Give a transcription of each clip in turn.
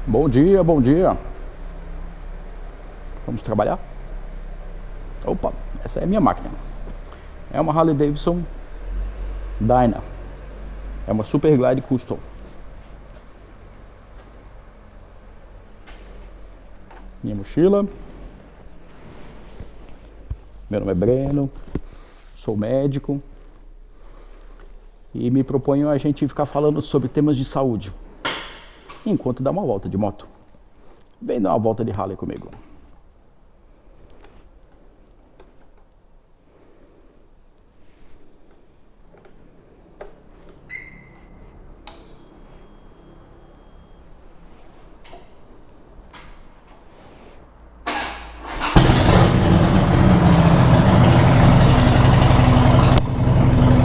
Bom dia, bom dia. Vamos trabalhar? Opa, essa é a minha máquina. É uma Harley Davidson Dyna. É uma Super Glide Custom. Minha mochila. Meu nome é Breno. Sou médico. E me proponho a gente ficar falando sobre temas de saúde enquanto dá uma volta de moto. Vem dar uma volta de Harley comigo.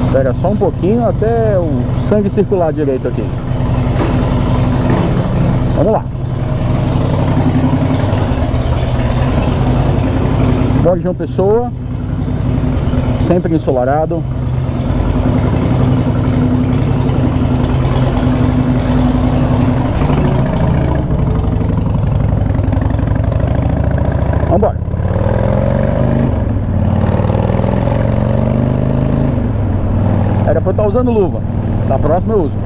Espera só um pouquinho até o sangue circular direito aqui. Vamos lá. Moro de João Pessoa, sempre ensolarado. Vamos embora. Era pra eu estar usando luva. Da próxima eu uso.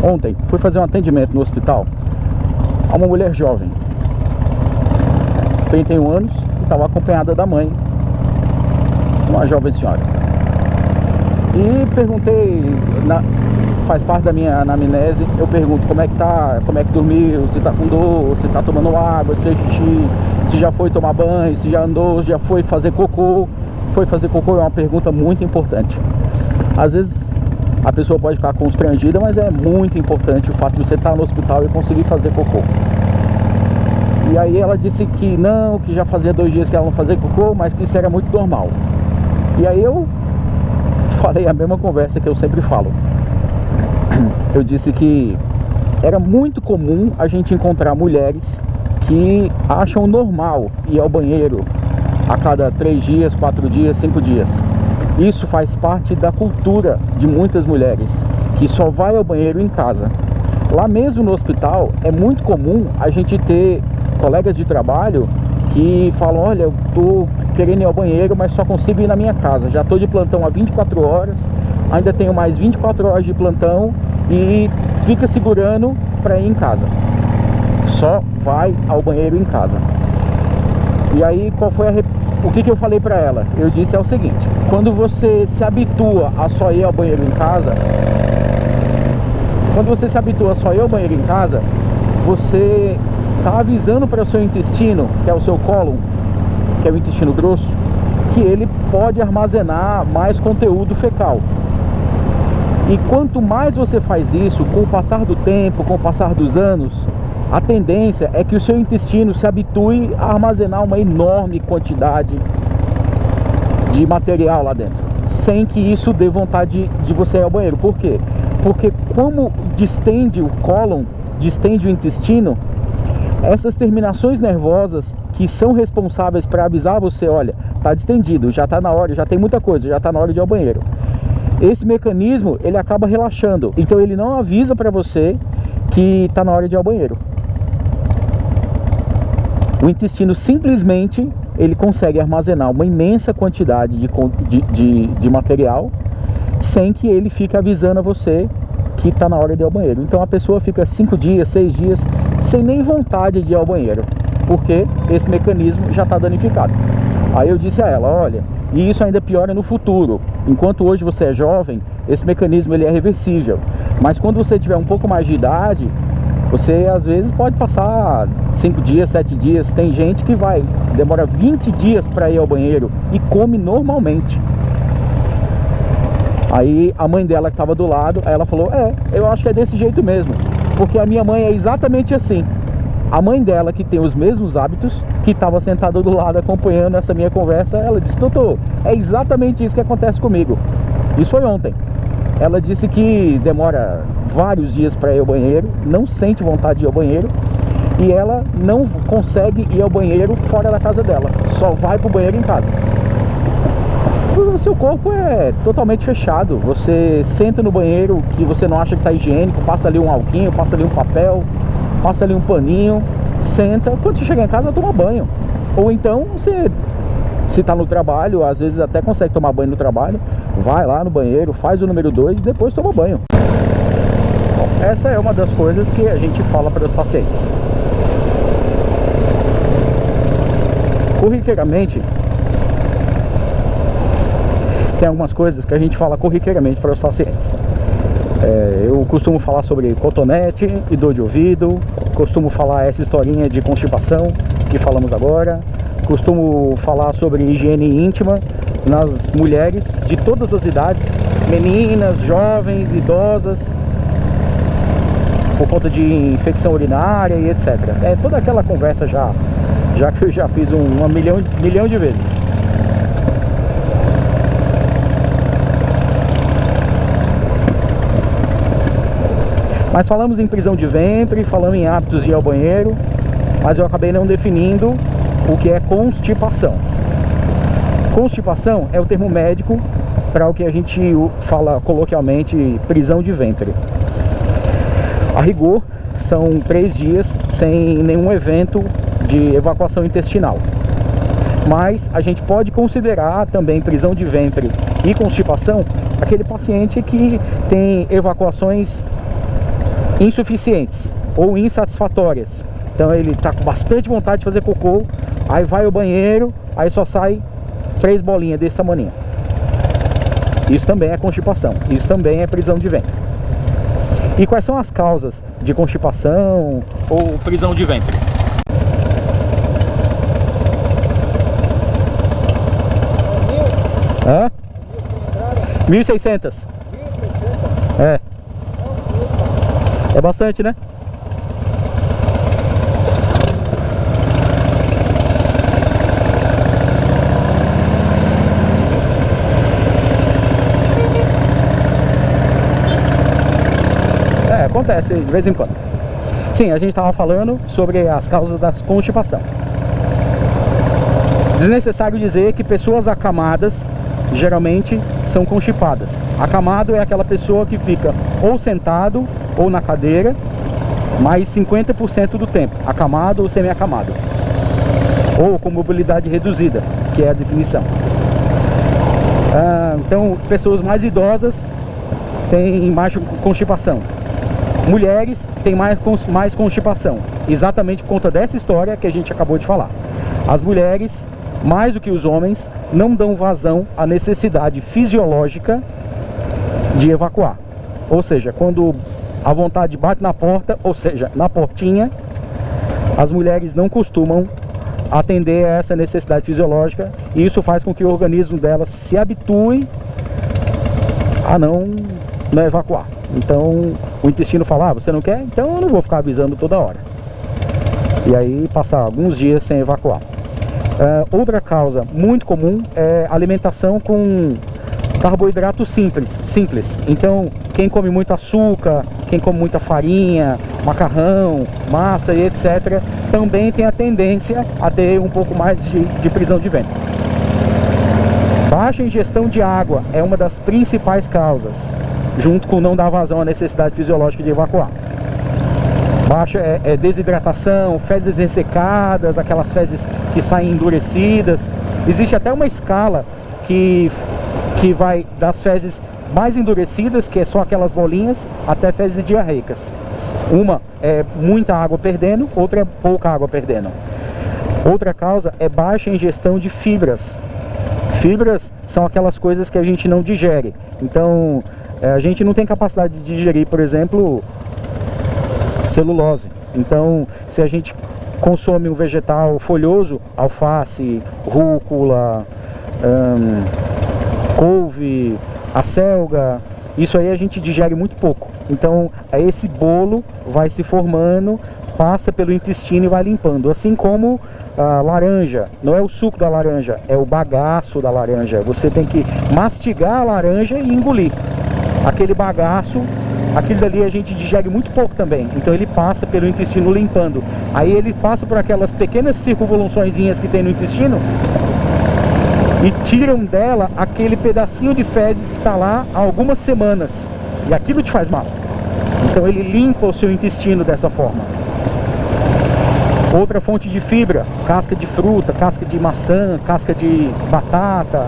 Ontem fui fazer um atendimento no hospital a uma mulher jovem, 31 anos, e estava acompanhada da mãe, uma jovem senhora. E perguntei, faz parte da minha anamnese, eu pergunto como é que tá, como é que dormiu, se tá com dor, se tá tomando água, se fez xixi, se já foi tomar banho, se já andou, se já foi fazer cocô. Foi fazer cocô é uma pergunta muito importante. Às vezes a pessoa pode ficar constrangida, mas é muito importante o fato de você estar no hospital e conseguir fazer cocô. E aí ela disse que não, que já fazia 2 dias que ela não fazia cocô, mas que isso era muito normal. E aí eu falei a mesma conversa que eu sempre falo. Eu disse que era muito comum a gente encontrar mulheres que acham normal ir ao banheiro a cada 3 dias, 4 dias, 5 dias. Isso faz parte da cultura de muitas mulheres, que só vai ao banheiro em casa. Lá mesmo no hospital, é muito comum a gente ter colegas de trabalho que falam: olha, eu tô querendo ir ao banheiro, mas só consigo ir na minha casa. Já tô de plantão há 24 horas, ainda tenho mais 24 horas de plantão e fica segurando para ir em casa. Só vai ao banheiro em casa. E aí, qual foi o que eu falei para ela? Eu disse o seguinte: quando você se habitua a só ir ao banheiro em casa, você está avisando para o seu intestino, que é o seu cólon, que é o intestino grosso, que ele pode armazenar mais conteúdo fecal. E quanto mais você faz isso, com o passar do tempo, com o passar dos anos, a tendência é que o seu intestino se habitue a armazenar uma enorme quantidade de material lá dentro, sem que isso dê vontade de você ir ao banheiro. Por quê? Porque como distende o cólon, distende o intestino, essas terminações nervosas que são responsáveis para avisar você: olha, está distendido, já está na hora, já tem muita coisa, já está na hora de ir ao banheiro. Esse mecanismo, ele acaba relaxando, então ele não avisa para você que está na hora de ir ao banheiro. O intestino simplesmente ele consegue armazenar uma imensa quantidade de material sem que ele fique avisando a você que está na hora de ir ao banheiro. Então a pessoa fica 5 dias, 6 dias sem nem vontade de ir ao banheiro, porque esse mecanismo já está danificado. Aí eu disse a ela: olha, e isso ainda piora no futuro. Enquanto hoje você é jovem, esse mecanismo ele é reversível, mas quando você tiver um pouco mais de idade, você às vezes pode passar 5 dias, 7 dias. Tem gente que demora 20 dias para ir ao banheiro e come normalmente. Aí a mãe dela que estava do lado, ela falou: eu acho que é desse jeito mesmo, porque a minha mãe é exatamente assim. A mãe dela, que tem os mesmos hábitos, que estava sentada do lado acompanhando essa minha conversa, ela disse: doutor, é exatamente isso que acontece comigo. Isso foi ontem. Ela disse que demora vários dias para ir ao banheiro, não sente vontade de ir ao banheiro, e ela não consegue ir ao banheiro fora da casa dela, só vai pro banheiro em casa. O seu corpo é totalmente fechado. Você senta no banheiro que você não acha que tá higiênico, passa ali um alquinho, passa ali um papel, passa ali um paninho, senta. Quando você chegar em casa, toma banho. Ou então você, se tá no trabalho, às vezes até consegue tomar banho no trabalho, vai lá no banheiro, faz o número 2 e depois toma banho. Bom, essa é uma das coisas que a gente fala para os pacientes. Corriqueiramente, tem algumas coisas que a gente fala corriqueiramente para os pacientes. Eu costumo falar sobre cotonete e dor de ouvido, costumo falar essa historinha de constipação que falamos agora, costumo falar sobre higiene íntima nas mulheres de todas as idades, meninas, jovens, idosas, por conta de infecção urinária e etc. É toda aquela conversa já que eu já fiz um milhão de vezes. Mas falamos em prisão de ventre, falamos em hábitos de ir ao banheiro, mas eu acabei não definindo o que é constipação. Constipação é o termo médico para o que a gente fala coloquialmente prisão de ventre. A rigor, são 3 dias sem nenhum evento de evacuação intestinal. Mas a gente pode considerar também prisão de ventre e constipação aquele paciente que tem evacuações insuficientes ou insatisfatórias. Então ele está com bastante vontade de fazer cocô, aí vai ao banheiro, aí só sai 3 bolinhas desse tamanho. Isso também é constipação, isso também é prisão de ventre. E quais são as causas de constipação ou prisão de ventre? Hã? 1.600. É bastante, né? Acontece de vez em quando. Sim, a gente estava falando sobre as causas da constipação. Desnecessário dizer que pessoas acamadas geralmente são constipadas. Acamado é aquela pessoa que fica ou sentado ou na cadeira mais 50% do tempo, acamado ou semi-acamado, ou com mobilidade reduzida, que é a definição. Então, pessoas mais idosas têm mais constipação. Mulheres têm mais constipação, exatamente por conta dessa história que a gente acabou de falar. As mulheres, mais do que os homens, não dão vazão à necessidade fisiológica de evacuar. Ou seja, quando a vontade bate na porta, ou seja, na portinha, as mulheres não costumam atender a essa necessidade fisiológica, e isso faz com que o organismo delas se habitue a não evacuar. Então o intestino fala, você não quer? Então eu não vou ficar avisando toda hora. E aí passar alguns dias sem evacuar. Outra causa muito comum é alimentação com carboidrato simples. Então quem come muito açúcar, quem come muita farinha, macarrão, massa e etc. também tem a tendência a ter um pouco mais de prisão de ventre. Baixa ingestão de água é uma das principais causas, junto com não dar vazão à necessidade fisiológica de evacuar. Baixa desidratação, fezes ressecadas, aquelas fezes que saem endurecidas. Existe até uma escala que vai das fezes mais endurecidas, que é só aquelas bolinhas, até fezes diarreicas. Uma é muita água perdendo, outra é pouca água perdendo. Outra causa é baixa ingestão de fibras. Fibras são aquelas coisas que a gente não digere. Então, a gente não tem capacidade de digerir, por exemplo, celulose. Então, se a gente consome um vegetal folhoso, alface, rúcula, couve, acelga, isso aí a gente digere muito pouco. Então, esse bolo vai se formando, passa pelo intestino e vai limpando. Assim como a laranja, não é o suco da laranja, é o bagaço da laranja. Você tem que mastigar a laranja e engolir. Aquele bagaço aquilo dali a gente digere muito pouco também. Então ele passa pelo intestino limpando. Aí ele passa por aquelas pequenas circunvoluçõezinhas que tem no intestino e tiram dela aquele pedacinho de fezes que está lá há algumas semanas. E aquilo te faz mal. Então ele limpa o seu intestino dessa forma. Outra fonte de fibra, casca de fruta, casca de maçã, casca de batata,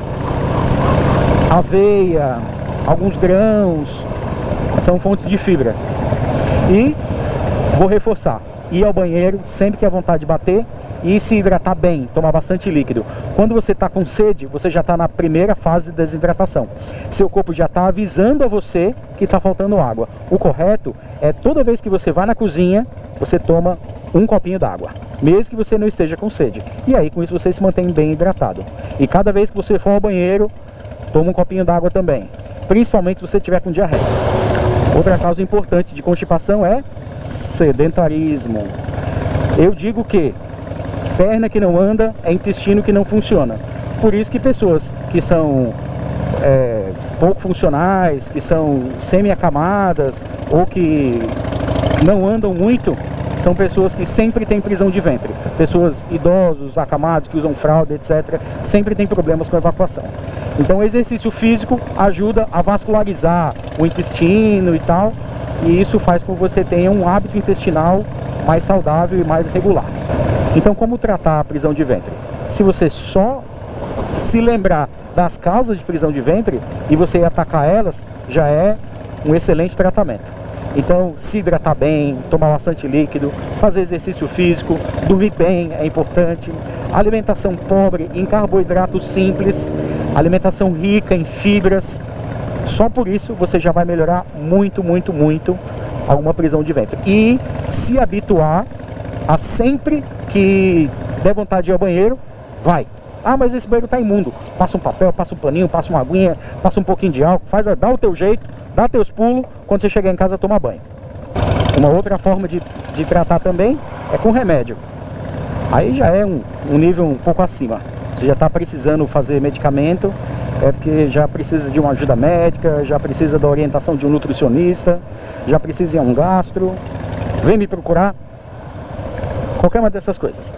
aveia, alguns grãos, são fontes de fibra. E vou reforçar, ir ao banheiro sempre que a vontade bater e se hidratar bem, tomar bastante líquido. Quando você está com sede, você já está na primeira fase de desidratação. Seu corpo já está avisando a você que está faltando água. O correto é toda vez que você vai na cozinha, você toma um copinho d'água, mesmo que você não esteja com sede. E aí com isso você se mantém bem hidratado. E cada vez que você for ao banheiro, toma um copinho d'água também, principalmente se você estiver com diarreia. Outra causa importante de constipação é sedentarismo. Eu digo que perna que não anda é intestino que não funciona. Por isso que pessoas que são pouco funcionais, que são semi-acamadas ou que não andam muito, são pessoas que sempre têm prisão de ventre. Pessoas idosos, acamados, que usam fralda, etc. Sempre tem problemas com evacuação. Então o exercício físico ajuda a vascularizar o intestino e tal. E isso faz com que você tenha um hábito intestinal mais saudável e mais regular. Então como tratar a prisão de ventre? Se você só se lembrar das causas de prisão de ventre e você atacar elas, já é um excelente tratamento. Então, se hidratar bem, tomar bastante líquido, fazer exercício físico, dormir bem é importante. Alimentação pobre em carboidratos simples, alimentação rica em fibras. Só por isso você já vai melhorar muito, muito, muito alguma prisão de ventre. E se habituar a sempre que der vontade de ir ao banheiro, vai. Ah, mas esse banheiro está imundo. Passa um papel, passa um paninho, passa uma aguinha, passa um pouquinho de álcool, dá o teu jeito, dá teus pulos, quando você chegar em casa toma banho. Uma outra forma de tratar também é com remédio. Aí já é um nível um pouco acima. Você já está precisando fazer medicamento, é porque já precisa de uma ajuda médica, já precisa da orientação de um nutricionista, já precisa ir a um gastro, vem me procurar, qualquer uma dessas coisas.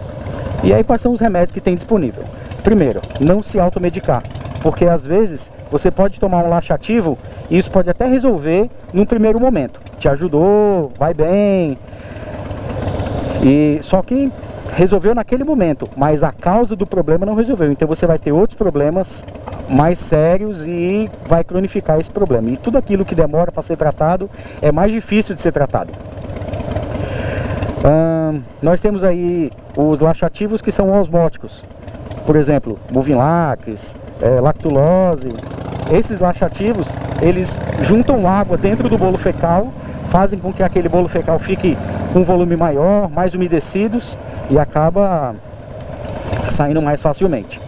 E aí quais são os remédios que tem disponível? Primeiro, não se automedicar, porque às vezes você pode tomar um laxativo e isso pode até resolver num primeiro momento. Te ajudou, vai bem, e só que resolveu naquele momento, mas a causa do problema não resolveu. Então você vai ter outros problemas mais sérios e vai cronificar esse problema. E tudo aquilo que demora para ser tratado é mais difícil de ser tratado. Nós temos aí os laxativos que são osmóticos. Por exemplo, Movimlax, lactulose. Esses laxativos, eles juntam água dentro do bolo fecal, fazem com que aquele bolo fecal fique com um volume maior, mais umedecidos e acaba saindo mais facilmente.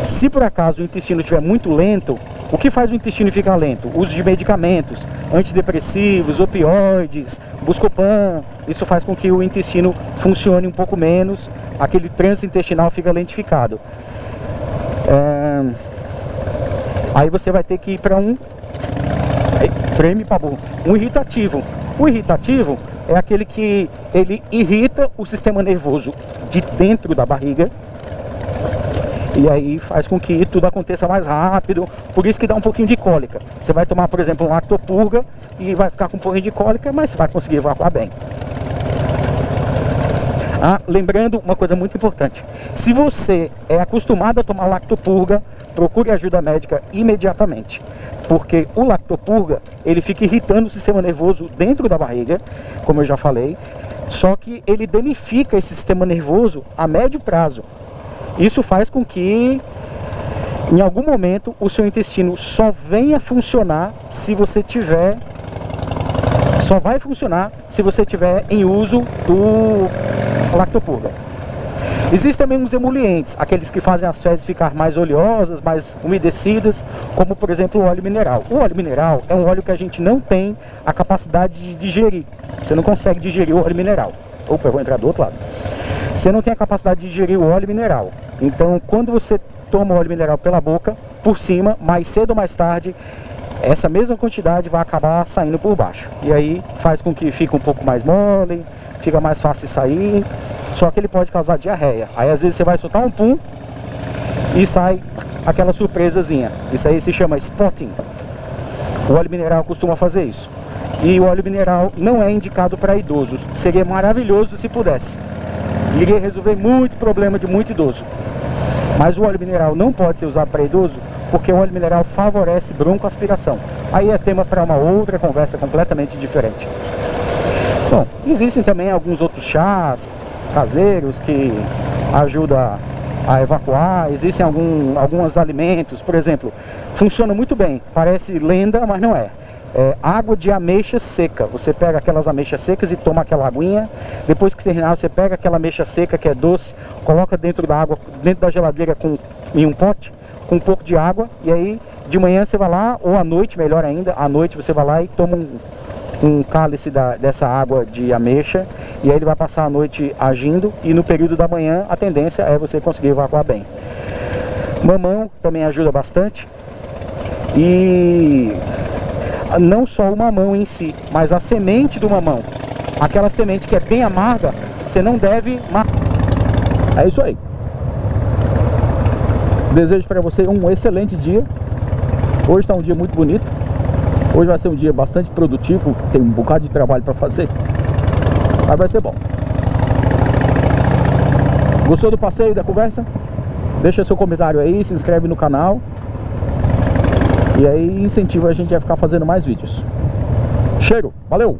Se por acaso o intestino estiver muito lento, o que faz o intestino ficar lento? Uso de medicamentos, antidepressivos, opioides, Buscopan. Isso faz com que o intestino funcione um pouco menos, aquele trânsito intestinal fica lentificado. Aí você vai ter que ir para um irritativo. O irritativo é aquele que ele irrita o sistema nervoso de dentro da barriga. E aí faz com que tudo aconteça mais rápido. Por isso que dá um pouquinho de cólica. Você vai tomar, por exemplo, um lactopurga e vai ficar com um pouquinho de cólica, mas você vai conseguir evacuar bem. Lembrando uma coisa muito importante. Se você é acostumado a tomar lactopurga, procure ajuda médica imediatamente. Porque o lactopurga, ele fica irritando o sistema nervoso dentro da barriga, como eu já falei. Só que ele danifica esse sistema nervoso a médio prazo. Isso faz com que, em algum momento, o seu intestino só venha funcionar se você tiver... Só vai funcionar se você tiver em uso do lactopurga. Existem também os emolientes, aqueles que fazem as fezes ficar mais oleosas, mais umedecidas, como por exemplo o óleo mineral. O óleo mineral é um óleo que a gente não tem a capacidade de digerir. Você não consegue digerir o óleo mineral. Opa, eu vou entrar do outro lado. Você não tem a capacidade de digerir o óleo mineral. Então, quando você toma o óleo mineral pela boca, por cima, mais cedo ou mais tarde, essa mesma quantidade vai acabar saindo por baixo. E aí faz com que fique um pouco mais mole, fica mais fácil de sair. Só que ele pode causar diarreia. Aí às vezes você vai soltar um pum e sai aquela surpresazinha. Isso aí se chama spotting. O óleo mineral costuma fazer isso. E o óleo mineral não é indicado para idosos. Seria maravilhoso se pudesse. Iria resolver muito problema de muito idoso. Mas o óleo mineral não pode ser usado para idoso porque o óleo mineral favorece broncoaspiração. Aí é tema para uma outra conversa completamente diferente. Bom, existem também alguns outros chás caseiros que ajudam a evacuar. Existem alguns alimentos, por exemplo, funciona muito bem, parece lenda, mas não é. Água de ameixa seca. Você pega aquelas ameixas secas e toma aquela aguinha. Depois que terminar, você pega aquela ameixa seca que é doce, coloca dentro da água, dentro da geladeira em um pote, com um pouco de água. E aí, de manhã você vai lá, ou à noite, melhor ainda, à noite você vai lá e toma um cálice dessa água de ameixa. E aí ele vai passar a noite agindo. E no período da manhã, a tendência é você conseguir evacuar bem. Mamão também ajuda bastante. E não só o mamão em si, mas a semente do mamão. Aquela semente que é bem amarga, você não deve... É isso aí. Desejo para você um excelente dia. Hoje está um dia muito bonito. Hoje vai ser um dia bastante produtivo. Tem um bocado de trabalho para fazer, mas vai ser bom. Gostou do passeio, da conversa? Deixa seu comentário aí, se inscreve no canal. E aí incentiva a gente a ficar fazendo mais vídeos. Cheiro, valeu!